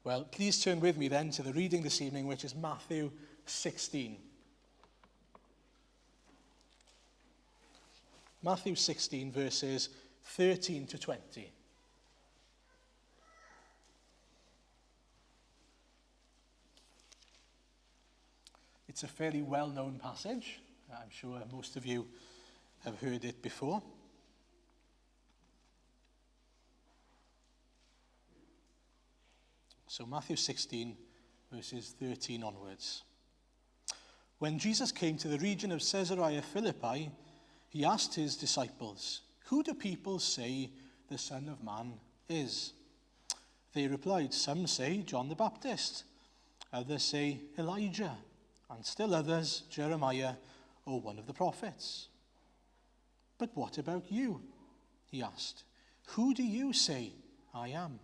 Well, please turn with me then to the reading this evening, which is Matthew 16. Matthew 16, verses 13 to 20. It's a fairly well-known passage. I'm sure most of you have heard it before. So Matthew 16, verses 13 onwards. When Jesus came to the region of Caesarea Philippi, he asked his disciples, "Who do people say the Son of Man is?" They replied, "Some say John the Baptist, others say Elijah, and still others Jeremiah or one of the prophets." "But what about you?" he asked. "Who do you say I am?"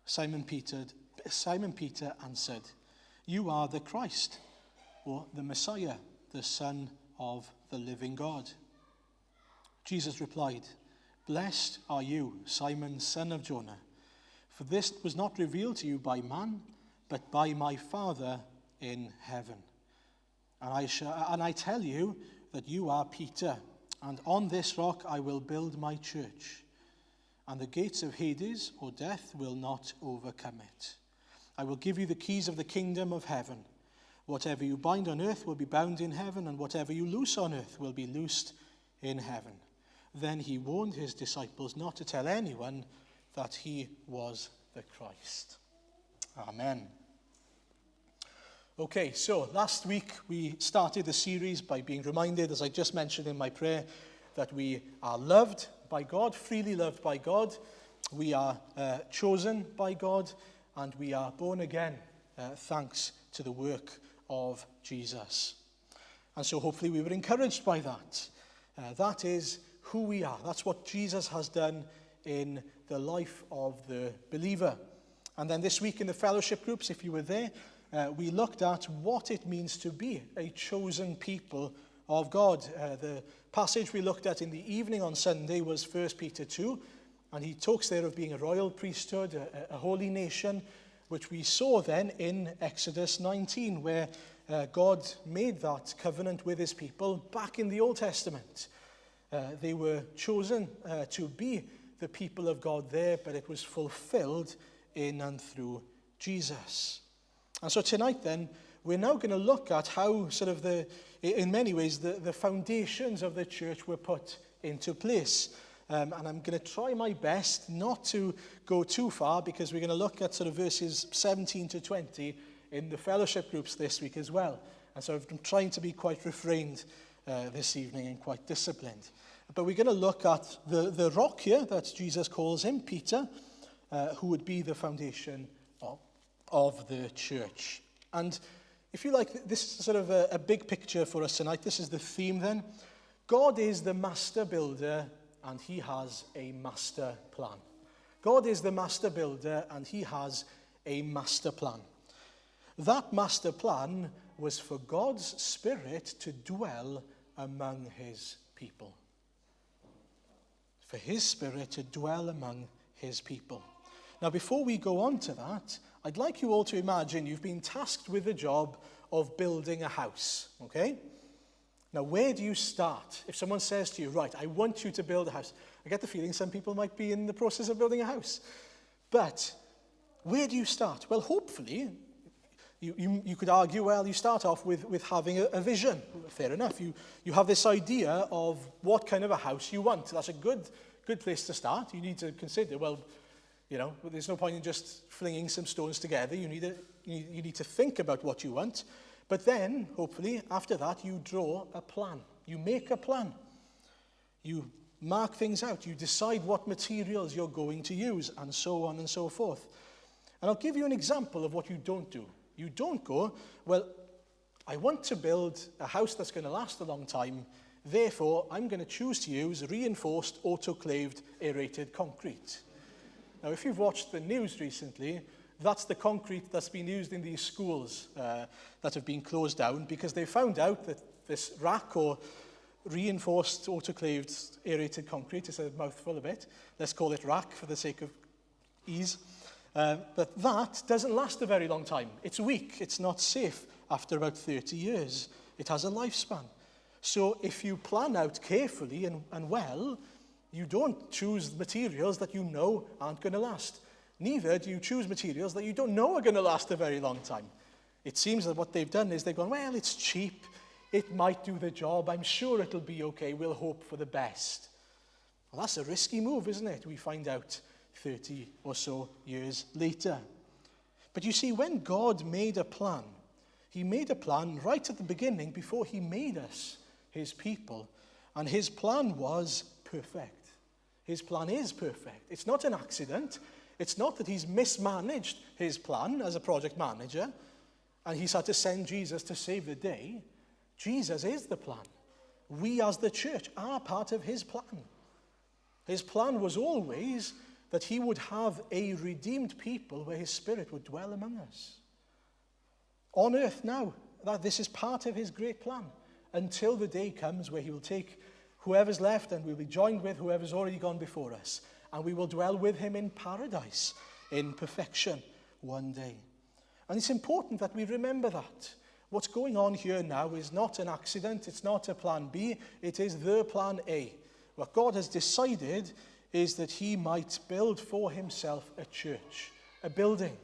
Simon Peter answered, "You are the Christ, or the Messiah, the Son of the living God." Jesus replied, "Blessed are you, Simon, son of Jonah, for this was not revealed to you by man, but by my Father in heaven. And I tell you that you are Peter, and on this rock I will build my church, and the gates of Hades, or death, will not overcome it. I will give you the keys of the kingdom of heaven. Whatever you bind on earth will be bound in heaven, and whatever you loose on earth will be loosed in heaven." Then he warned his disciples not to tell anyone that he was the Christ. Amen. Okay, so last week we started the series by being reminded, as I just mentioned in my prayer, that we are loved by God, freely loved by God. We are chosen by God, and we are born again thanks to the work of Jesus. And so hopefully we were encouraged by that. That is who we are. That's what Jesus has done in the life of the believer. And then this week in the fellowship groups, if you were there, we looked at what it means to be a chosen people of God. The passage we looked at in the evening on Sunday was 1 Peter 2, and he talks there of being a royal priesthood, a holy nation, which we saw then in Exodus 19, where God made that covenant with his people back in the Old Testament. They were chosen to be the people of God there, but it was fulfilled in and through Jesus. And so tonight then, we're now going to look at how sort of in many ways, the foundations of the church were put into place. And I'm going to try my best not to go too far, because we're going to look at sort of verses 17 to 20 in the fellowship groups this week as well. And so I'm trying to be quite refrained this evening and quite disciplined. But we're going to look at the rock here that Jesus calls him, Peter, who would be the foundation of the church. And if you like, this is sort of a big picture for us tonight. This is the theme then. God is the master builder, and he has a master plan. God is the master builder, and he has a master plan. That master plan was for God's Spirit to dwell among his people. For his Spirit to dwell among his people. Now, before we go on to that, I'd like you all to imagine you've been tasked with the job of building a house, okay? Now, where do you start? If someone says to you, right, I want you to build a house. I get the feeling some people might be in the process of building a house. But where do you start? Well, hopefully, you could argue, well, you start off with having a vision. Fair enough. You have this idea of what kind of a house you want. That's a good place to start. You need to consider, well, you know, there's no point in just flinging some stones together. You need to think about what you want. But then, hopefully, after that, you draw a plan. You make a plan. You mark things out. You decide what materials you're going to use, and so on and so forth. And I'll give you an example of what you don't do. You don't go, well, I want to build a house that's going to last a long time. Therefore, I'm going to choose to use reinforced, autoclaved, aerated concrete. Now, if you've watched the news recently, that's the concrete that's been used in these schools that have been closed down, because they found out that this RAC, or reinforced autoclaved aerated concrete, is a mouthful of it. Let's call it RAC for the sake of ease. But that doesn't last a very long time. It's weak. It's not safe after about 30 years. It has a lifespan. So if you plan out carefully and well, you don't choose materials that you know aren't going to last. Neither do you choose materials that you don't know are going to last a very long time. It seems that what they've done is they've gone, well, it's cheap. It might do the job. I'm sure it'll be okay. We'll hope for the best. Well, that's a risky move, isn't it? We find out 30 or so years later. But you see, when God made a plan, he made a plan right at the beginning before he made us, his people. And his plan was perfect. His plan is perfect. It's not an accident. It's not that he's mismanaged his plan as a project manager and he's had to send Jesus to save the day. Jesus is the plan. We as the church are part of his plan. His plan was always that he would have a redeemed people where his Spirit would dwell among us. On earth now, that this is part of his great plan until the day comes where he will take whoever's left and we'll be joined with whoever's already gone before us. And we will dwell with him in paradise, in perfection, one day. And it's important that we remember that. What's going on here now is not an accident. It's not a plan B. It is the plan A. What God has decided is that he might build for himself a church, a building,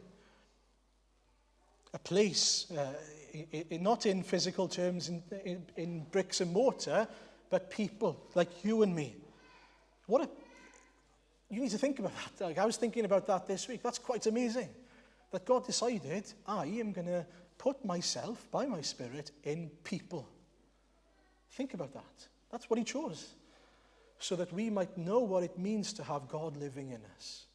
a place, not in physical terms, in bricks and mortar, but people like you and me. You need to think about that. Like I was thinking about that this week. That's quite amazing. That God decided, I am going to put myself, by my Spirit, in people. Think about that. That's what he chose. So that we might know what it means to have God living in us.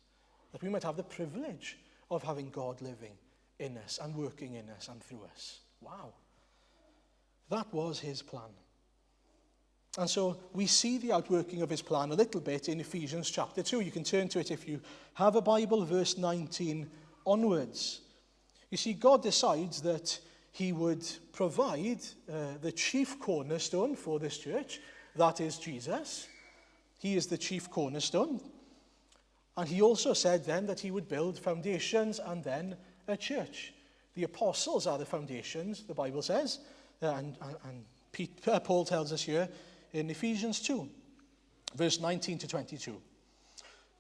That we might have the privilege of having God living in us and working in us and through us. Wow. That was his plan. And so we see the outworking of his plan a little bit in Ephesians chapter 2. You can turn to it if you have a Bible, verse 19 onwards. You see, God decides that he would provide the chief cornerstone for this church. That is Jesus. He is the chief cornerstone. And he also said then that he would build foundations and then a church. The apostles are the foundations, the Bible says. And Paul tells us here in Ephesians 2, verse 19 to 22.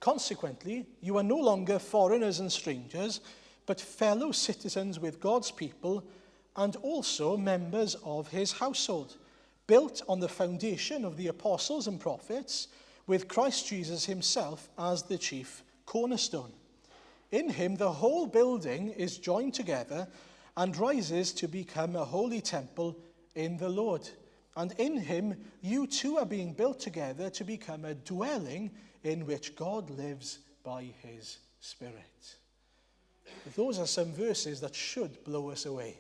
Consequently, you are no longer foreigners and strangers, but fellow citizens with God's people and also members of his household, built on the foundation of the apostles and prophets, with Christ Jesus himself as the chief cornerstone. In him the whole building is joined together and rises to become a holy temple in the Lord. And in him you too are being built together to become a dwelling in which God lives by his Spirit. Those are some verses that should blow us away.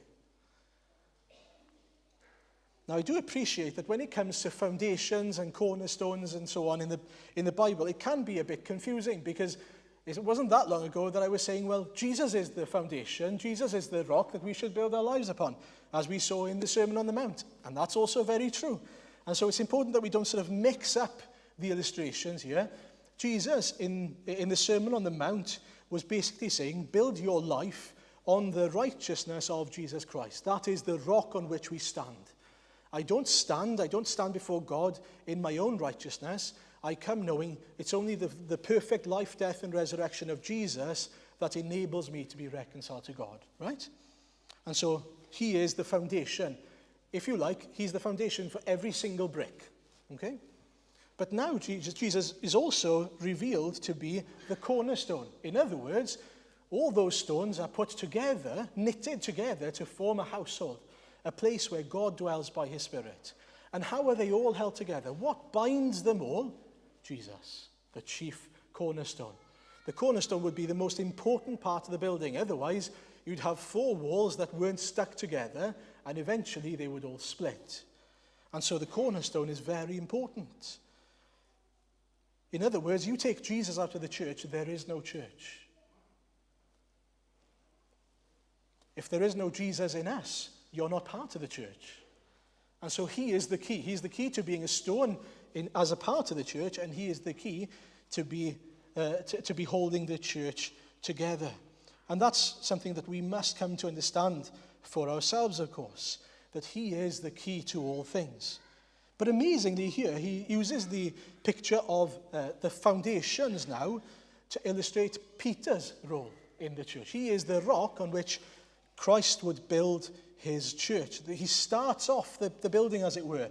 Now, I do appreciate that when it comes to foundations and cornerstones and so on in the Bible, it can be a bit confusing because it wasn't that long ago that I was saying, well, Jesus is the foundation, Jesus is the rock that we should build our lives upon, as we saw in the Sermon on the Mount. And that's also very true. And so it's important that we don't sort of mix up the illustrations here. Jesus, in the Sermon on the Mount, was basically saying, build your life on the righteousness of Jesus Christ. That is the rock on which we stand. I don't stand before God in my own righteousness. I come knowing it's only the perfect life, death, and resurrection of Jesus that enables me to be reconciled to God, right? And so he is the foundation. If you like, he's the foundation for every single brick, okay? But now Jesus is also revealed to be the cornerstone. In other words, all those stones are put together, knitted together to form a household, a place where God dwells by his Spirit. And how are they all held together? What binds them all? Jesus, the chief cornerstone. The cornerstone would be the most important part of the building. Otherwise, you'd have four walls that weren't stuck together, and eventually they would all split. And so the cornerstone is very important. In other words, you take Jesus out of the church, there is no church. If there is no Jesus in us, you're not part of the church. And so he is the key. He's the key to being a stone as a part of the church, and he is the key to be holding the church together. And that's something that we must come to understand for ourselves, of course, that he is the key to all things. But amazingly here, he uses the picture of the foundations now to illustrate Peter's role in the church. He is the rock on which Christ would build his church. He starts off the building, as it were.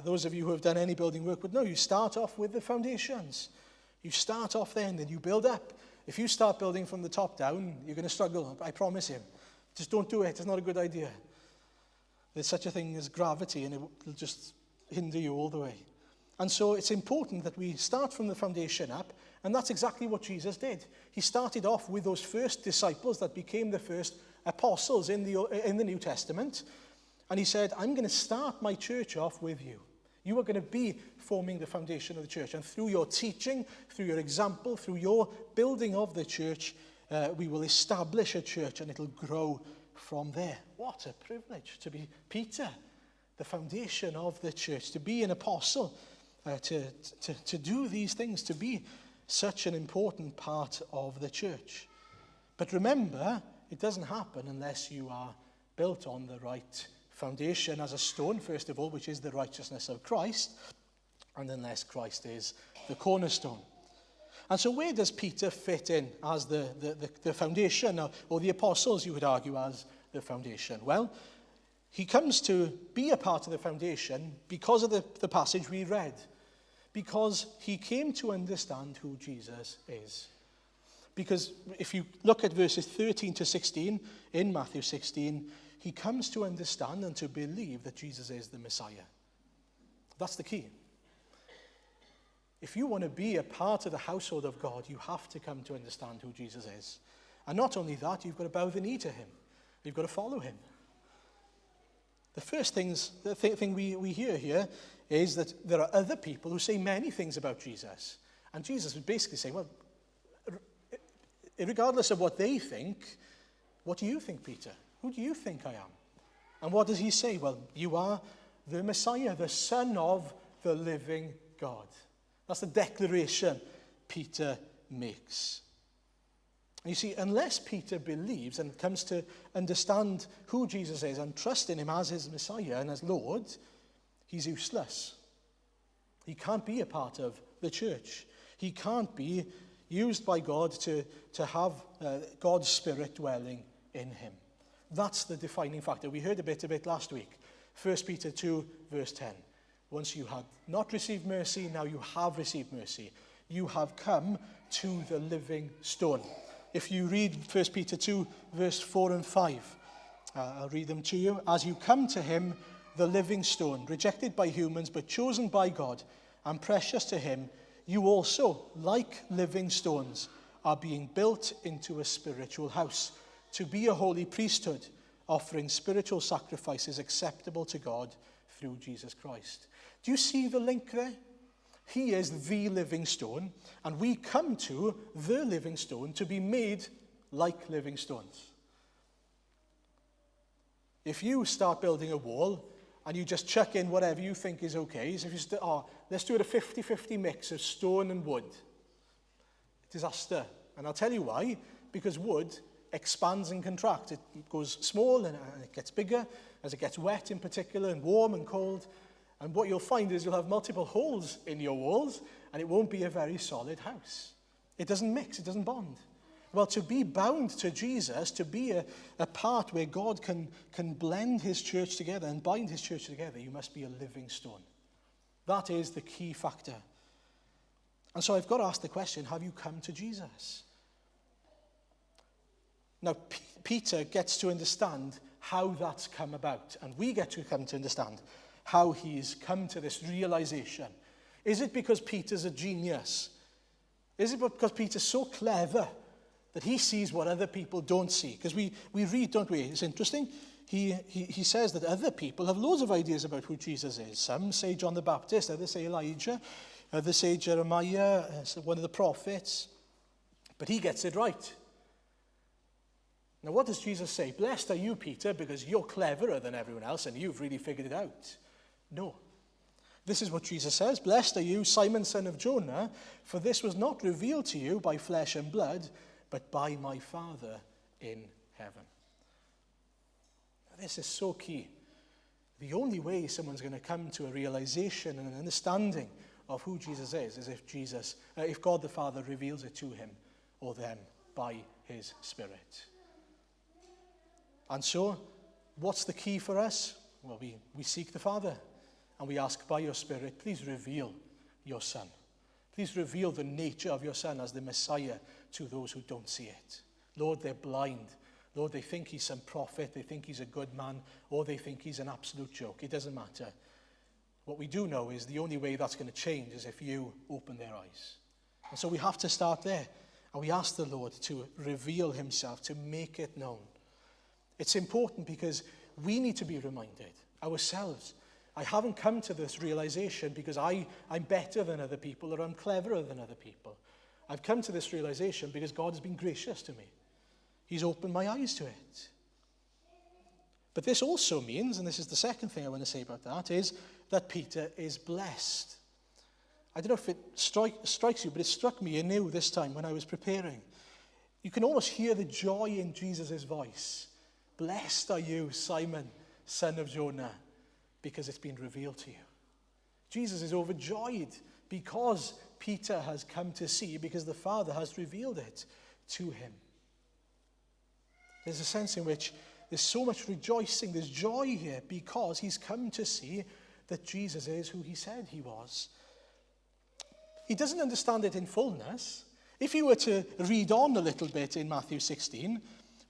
Those of you who have done any building work would know you start off with the foundations. You start off there and then you build up. If you start building from the top down, you're going to struggle, I promise you. Just don't do it. It's not a good idea. There's such a thing as gravity, and it will just hinder you all the way. And so it's important that we start from the foundation up, and that's exactly what Jesus did. He started off with those first disciples that became the first apostles in the New Testament, and he said, I'm going to start my church off with you. You are going to be forming the foundation of the church, and through your teaching, through your example, through your building of the church, we will establish a church, and it'll grow from there. What a privilege to be Peter, the foundation of the church, to be an apostle, to do these things, to be such an important part of the church. But remember, it doesn't happen unless you are built on the right foundation as a stone, first of all, which is the righteousness of Christ, and unless Christ is the cornerstone. And so where does Peter fit in as the foundation, or the apostles, you would argue, as the foundation? Well, he comes to be a part of the foundation because of the passage we read, because he came to understand who Jesus is. Because if you look at verses 13 to 16 in Matthew 16, he comes to understand and to believe that Jesus is the Messiah. That's the key. If you want to be a part of the household of God, you have to come to understand who Jesus is. And not only that, you've got to bow the knee to him. You've got to follow him. The first thing we hear here is that there are other people who say many things about Jesus. And Jesus would basically say, well, regardless of what they think, what do you think, Peter? Who do you think I am? And what does he say? Well, you are the Messiah, the Son of the living God. That's the declaration Peter makes. And you see, unless Peter believes and comes to understand who Jesus is and trust in him as his Messiah and as Lord, he's useless. He can't be a part of the church. He can't be used by God to have God's Spirit dwelling in him. That's the defining factor. We heard a bit last week. 1 Peter 2, verse 10. Once you had not received mercy, now you have received mercy. You have come to the living stone. If you read 1 Peter 2, verse 4 and 5, I'll read them to you. As you come to him, the living stone, rejected by humans, but chosen by God and precious to him, you also, like living stones, are being built into a spiritual house, to be a holy priesthood, offering spiritual sacrifices acceptable to God through Jesus Christ. Do you see the link there? He is the living stone, and we come to the living stone to be made like living stones. If you start building a wall and you just chuck in whatever you think is okay, so if you let's do it a 50-50 mix of stone and wood. Disaster. And I'll tell you why. Because wood expands and contracts. It goes small and it gets bigger as it gets wet in particular, and warm and cold. And what you'll find is you'll have multiple holes in your walls, and it won't be a very solid house. It doesn't mix, it doesn't bond. Well, to be bound to Jesus, to be a part where God can blend his church together and bind his church together, you must be a living stone. That is the key factor. And so I've got to ask the question, have you come to Jesus? Now, Peter gets to understand how that's come about, and we get to come to understand how he's come to this realization. Is it because Peter's a genius? Is it because Peter's so clever that he sees what other people don't see? Because we read, don't we? It's interesting. He says that other people have loads of ideas about who Jesus is. Some say John the Baptist, others say Elijah, others say Jeremiah, one of the prophets. But he gets it right. Now, what does Jesus say? Blessed are you, Peter, because you're cleverer than everyone else and you've really figured it out. No. This is what Jesus says. Blessed are you, Simon, son of Jonah, for this was not revealed to you by flesh and blood, but by my Father in heaven. This is so key. The only way someone's going to come to a realization and an understanding of who Jesus is if God the Father reveals it to him or them by his Spirit. And so, what's the key for us? Well, we seek the Father and we ask, by your Spirit, please reveal your Son. Please reveal the nature of your Son as the Messiah to those who don't see it. Lord, they're blind. Lord, they think he's some prophet, they think he's a good man, or they think he's an absolute joke. It doesn't matter. What we do know is the only way that's going to change is if you open their eyes. And so we have to start there. And we ask the Lord to reveal himself, to make it known. It's important because we need to be reminded ourselves. I haven't come to this realization because I'm better than other people or I'm cleverer than other people. I've come to this realization because God has been gracious to me. He's opened my eyes to it. But this also means, and this is the second thing I want to say about that, is that Peter is blessed. I don't know if it strikes you, but it struck me anew this time when I was preparing. You can almost hear the joy in Jesus' voice. Blessed are you, Simon, son of Jonah, because it's been revealed to you. Jesus is overjoyed because Peter has come to see, because the Father has revealed it to him. There's a sense in which there's so much rejoicing, there's joy here, because he's come to see that Jesus is who he said he was. He doesn't understand it in fullness. If you were to read on a little bit in Matthew 16,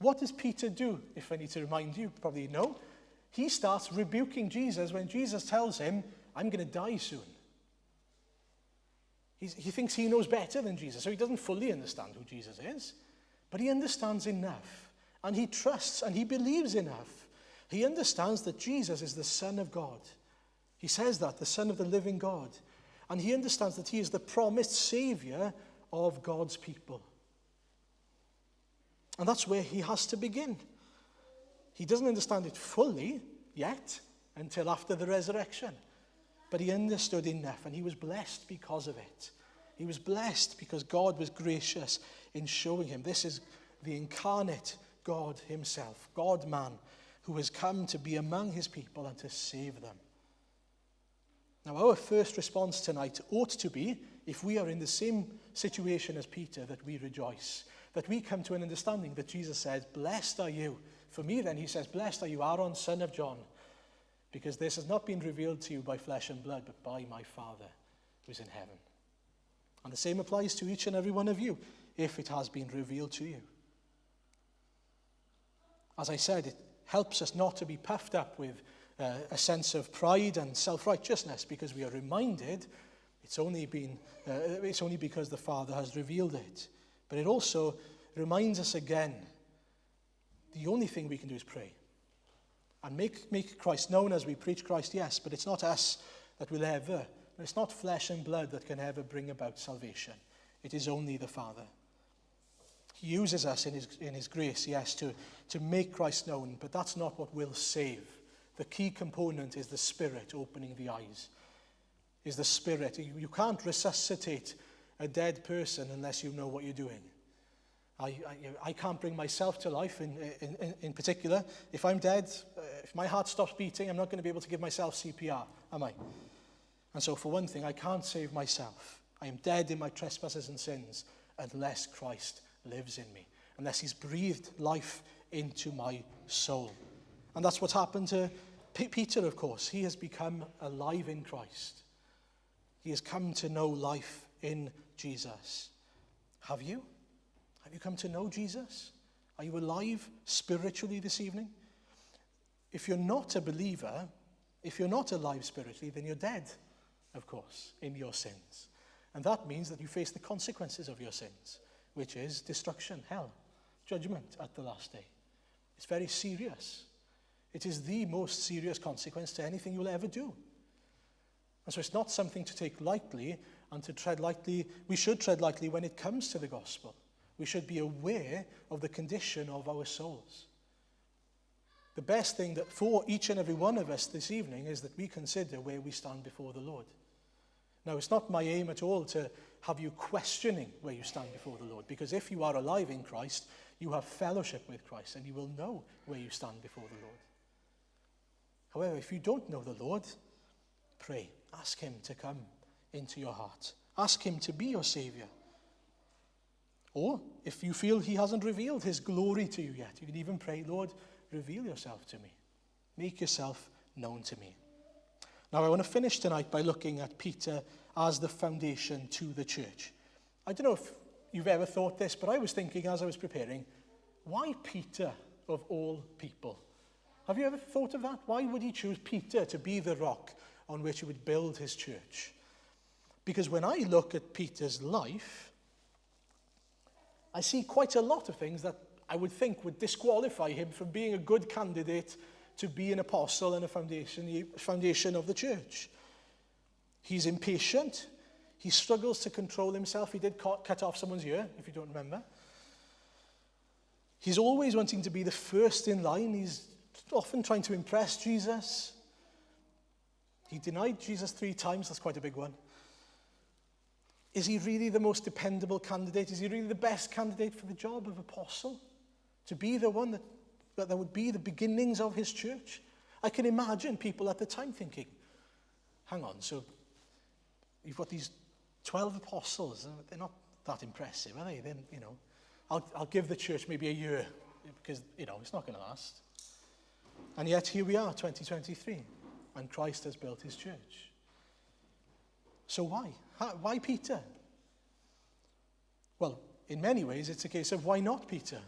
what does Peter do? If I need to remind you, probably know. He starts rebuking Jesus when Jesus tells him, I'm going to die soon. He thinks he knows better than Jesus, so he doesn't fully understand who Jesus is, but he understands enough. And he trusts and he believes enough. He understands that Jesus is the Son of God. He says that, the Son of the living God. And he understands that he is the promised Savior of God's people. And that's where he has to begin. He doesn't understand it fully yet until after the resurrection. But he understood enough and he was blessed because of it. He was blessed because God was gracious in showing him this is the incarnate God himself, God-man, who has come to be among his people and to save them. Now, our first response tonight ought to be, if we are in the same situation as Peter, that we rejoice, that we come to an understanding that Jesus says, blessed are you. For me then, he says, blessed are you, Aaron, son of John, because this has not been revealed to you by flesh and blood, but by my Father who is in heaven. And the same applies to each and every one of you, if it has been revealed to you. As I said, it helps us not to be puffed up with a sense of pride and self-righteousness, because we are reminded it's only because the Father has revealed it. But it also reminds us again, the only thing we can do is pray. And make Christ known as we preach Christ, yes, but it's not us that will ever, it's not flesh and blood that can ever bring about salvation. It is only the Father. He uses us in his grace, yes, to make Christ known, but that's not what will save. The key component is the Spirit opening the eyes. Is the Spirit. You can't resuscitate a dead person unless you know what you're doing. I can't bring myself to life in particular. If I'm dead, if my heart stops beating, I'm not going to be able to give myself CPR, am I? And so for one thing, I can't save myself. I am dead in my trespasses and sins unless Christ lives in me, unless he's breathed life into my soul. And that's what's happened to Peter, of course. He has become alive in Christ. He has come to know life in Jesus. Have you? Have you come to know Jesus? Are you alive spiritually this evening? If you're not a believer, if you're not alive spiritually, then you're dead, of course, in your sins. And that means that you face the consequences of your sins, which is destruction, hell, judgment at the last day. It's very serious. It is the most serious consequence to anything you'll ever do. And so it's not something to take lightly and to tread lightly. We should tread lightly when it comes to the gospel. We should be aware of the condition of our souls. The best thing that for each and every one of us this evening is that we consider where we stand before the Lord. Now, it's not my aim at all to have you questioning where you stand before the Lord. Because if you are alive in Christ, you have fellowship with Christ, and you will know where you stand before the Lord. However, if you don't know the Lord, pray. Ask him to come into your heart. Ask him to be your Savior. Or, if you feel he hasn't revealed his glory to you yet, you can even pray, Lord, reveal yourself to me. Make yourself known to me. Now, I want to finish tonight by looking at Peter as the foundation to the church. I don't know if you've ever thought this, but I was thinking as I was preparing, why Peter of all people? Have you ever thought of that? Why would he choose Peter to be the rock on which he would build his church? Because when I look at Peter's life, I see quite a lot of things that I would think would disqualify him from being a good candidate to be an apostle and a foundation of the church. He's impatient. He struggles to control himself. He did cut off someone's ear, if you don't remember. He's always wanting to be the first in line. He's often trying to impress Jesus. He denied Jesus 3 times. That's quite a big one. Is he really the most dependable candidate? Is he really the best candidate for the job of apostle? To be the one that would be the beginnings of his church? I can imagine people at the time thinking, hang on, so you've got these 12 apostles, and they're not that impressive, are they? Then, I'll give the church maybe a year, because, it's not going to last. And yet here we are, 2023, and Christ has built his church. So why? Why Peter? Well, in many ways, it's a case of why not Peter?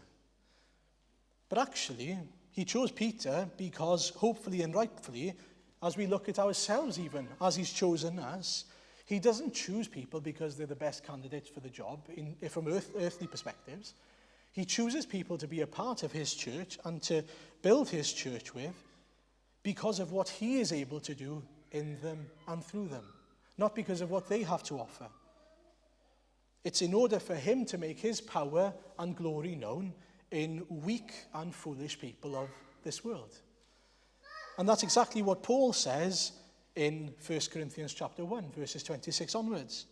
But actually, he chose Peter because, hopefully and rightfully, as we look at ourselves even, as he's chosen us, he doesn't choose people because they're the best candidates for the job from earthly perspectives. He chooses people to be a part of his church and to build his church with because of what he is able to do in them and through them, not because of what they have to offer. It's in order for him to make his power and glory known in weak and foolish people of this world. And that's exactly what Paul says in 1 Corinthians chapter 1, verses 26 onwards.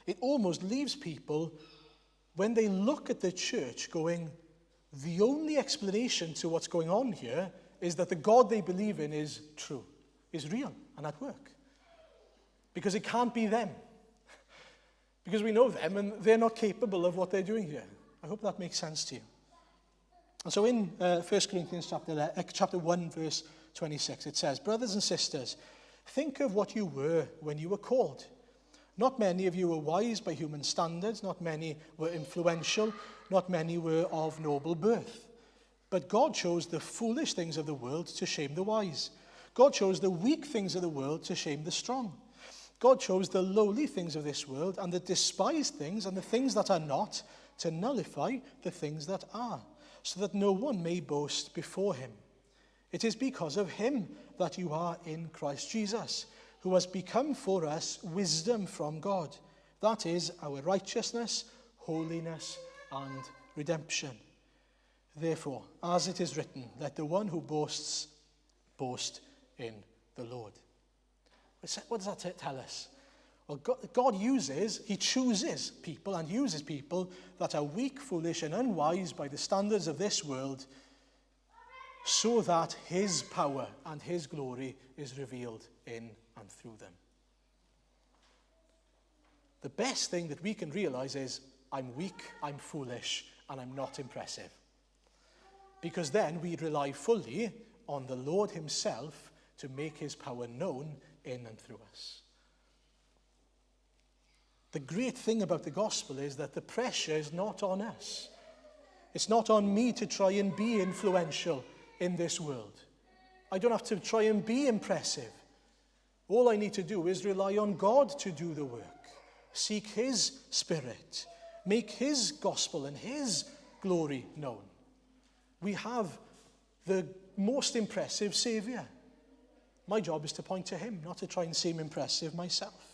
It almost leaves people, when they look at the church, going, the only explanation to what's going on here is that the God they believe in is true, is real, and at work. Because it can't be them. Because we know them, and they're not capable of what they're doing here. I hope that makes sense to you. And so in 1 Corinthians chapter 1, verse 26, it says, brothers and sisters, think of what you were when you were called. Not many of you were wise by human standards, not many were influential, not many were of noble birth. But God chose the foolish things of the world to shame the wise. God chose the weak things of the world to shame the strong. God chose the lowly things of this world and the despised things and the things that are not to nullify the things that are, so that no one may boast before him. It is because of him that you are in Christ Jesus, who has become for us wisdom from God. That is our righteousness, holiness, and redemption. Therefore, as it is written, let the one who boasts, boast in the Lord. What does that tell us? Well, God he chooses people and uses people that are weak, foolish, and unwise by the standards of this world so that his power and his glory is revealed in and through them. The best thing that we can realize is I'm weak, I'm foolish, and I'm not impressive. Because then we rely fully on the Lord himself to make his power known in and through us. The great thing about the gospel is that the pressure is not on us. It's not on me to try and be influential in this world. I don't have to try and be impressive. All I need to do is rely on God to do the work. Seek his spirit. Make his gospel and his glory known. We have the most impressive Savior. My job is to point to him, not to try and seem impressive myself.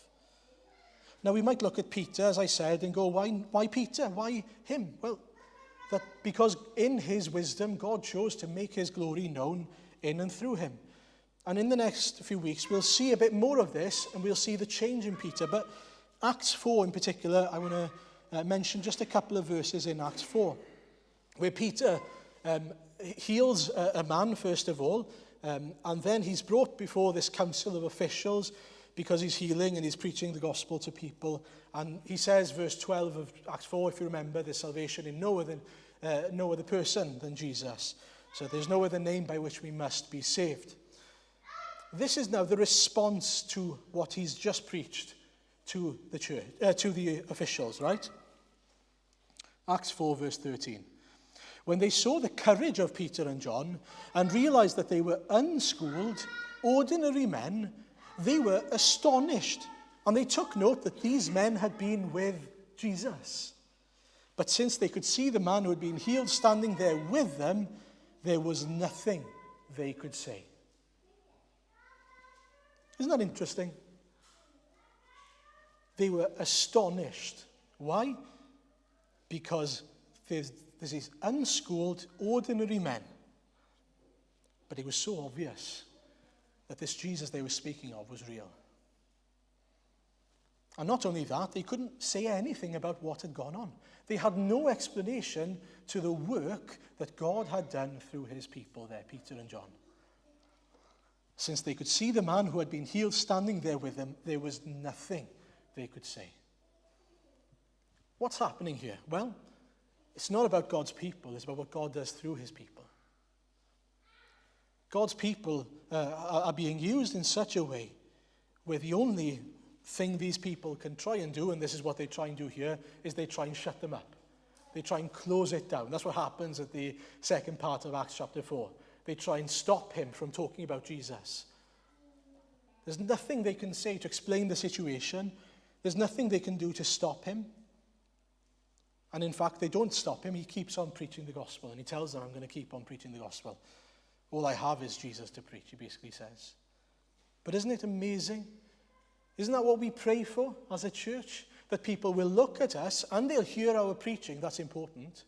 Now, we might look at Peter, as I said, and go, why Peter? Why him? Well, because in his wisdom, God chose to make his glory known in and through him. And in the next few weeks, we'll see a bit more of this, and we'll see the change in Peter. But Acts 4 in particular, I want to mention just a couple of verses in Acts 4, where Peter heals a man, first of all, and then he's brought before this council of officials because he's healing and he's preaching the gospel to people. And he says, verse 12 of Acts 4, if you remember, there's salvation in no other person than Jesus. So there's no other name by which we must be saved. This is now the response to what he's just preached to the church, to the officials, right? Acts 4, verse 13. When they saw the courage of Peter and John and realized that they were unschooled, ordinary men, they were astonished, and they took note that these men had been with Jesus. But since they could see the man who had been healed standing there with them, there was nothing they could say. Isn't that interesting? They were astonished. Why? Because there's these unschooled, ordinary men. But it was so obvious that this Jesus they were speaking of was real. And not only that, they couldn't say anything about what had gone on. They had no explanation to the work that God had done through his people there, Peter and John. Since they could see the man who had been healed standing there with them, there was nothing they could say. What's happening here? Well, it's not about God's people, it's about what God does through his people. God's people are being used in such a way where the only thing these people can try and do, and this is what they try and do here, is they try and shut them up. They try and close it down. That's what happens at the second part of Acts chapter 4. They try and stop him from talking about Jesus. There's nothing they can say to explain the situation. There's nothing they can do to stop him. And in fact, they don't stop him. He keeps on preaching the gospel. And he tells them, I'm going to keep on preaching the gospel. All I have is Jesus to preach, he basically says. But isn't it amazing? Isn't that what we pray for as a church? That people will look at us and they'll hear our preaching. That's important.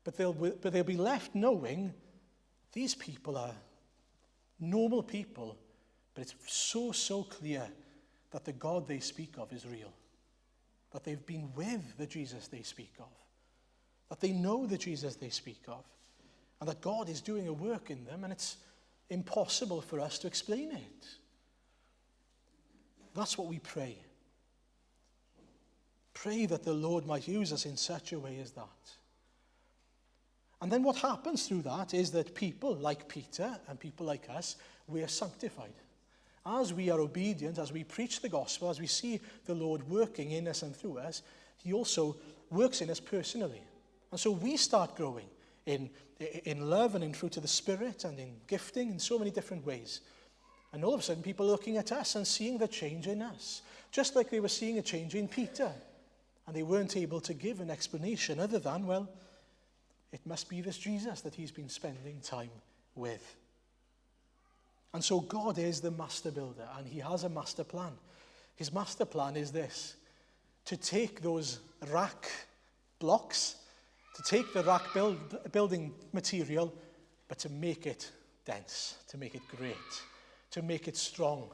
But they'll be left knowing these people are normal people, but it's so clear that the God they speak of is real. That they've been with the Jesus they speak of. That they know the Jesus they speak of. And that God is doing a work in them, and it's impossible for us to explain it. That's what we pray. Pray that the Lord might use us in such a way as that. And then what happens through that is that people like Peter and people like us, we are sanctified. As we are obedient, as we preach the gospel, as we see the Lord working in us and through us, he also works in us personally. And so we start growing in love and in fruit of the Spirit and in gifting in so many different ways. And all of a sudden people are looking at us and seeing the change in us, just like they were seeing a change in Peter. And they weren't able to give an explanation other than, well, it must be this Jesus that he's been spending time with. And so God is the master builder, and he has a master plan. His master plan is this: to take those rack blocks, to take the rack building material, but to make it dense, to make it great, to make it strong,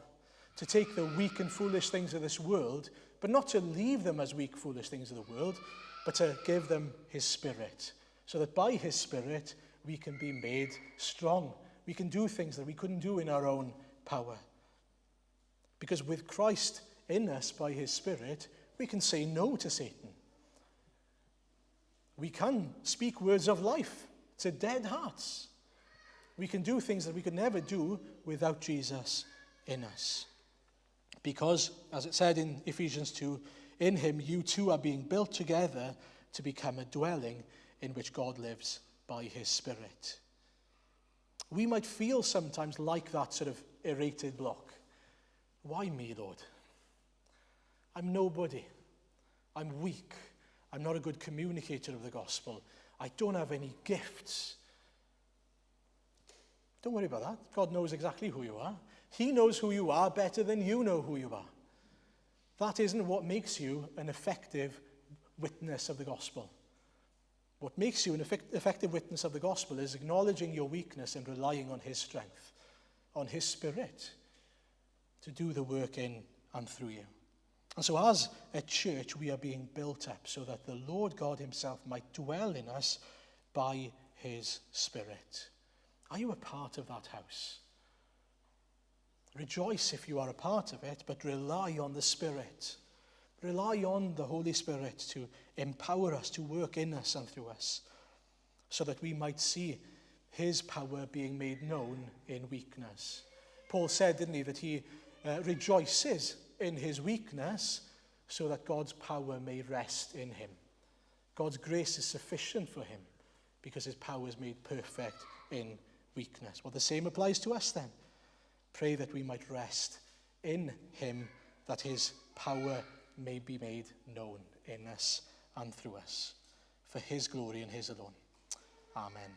to take the weak and foolish things of this world, but not to leave them as weak, foolish things of the world, but to give them his Spirit, so that by his Spirit we can be made strong. We can do things that we couldn't do in our own power. Because with Christ in us by his Spirit, we can say no to Satan. We can speak words of life to dead hearts. We can do things that we could never do without Jesus in us. Because, as it said in Ephesians 2, in him you two are being built together to become a dwelling in which God lives by his Spirit. We might feel sometimes like that sort of aerated block. Why me, Lord? I'm nobody. I'm weak. I'm not a good communicator of the gospel. I don't have any gifts. Don't worry about that. God knows exactly who you are. He knows who you are better than you know who you are. That isn't what makes you an effective witness of the gospel. What makes you an effective witness of the gospel is acknowledging your weakness and relying on his strength, on his Spirit, to do the work in and through you. And so as a church, we are being built up so that the Lord God himself might dwell in us by his Spirit. Are you a part of that house? Rejoice if you are a part of it, but rely on the Spirit. Rely on the Holy Spirit to empower us, to work in us and through us, so that we might see his power being made known in weakness. Paul said, didn't he, that he rejoices in his weakness so that God's power may rest in him. God's grace is sufficient for him because his power is made perfect in weakness. Well, the same applies to us then. Pray that we might rest in him, that his power may be made known in us and through us, for his glory and his alone. Amen.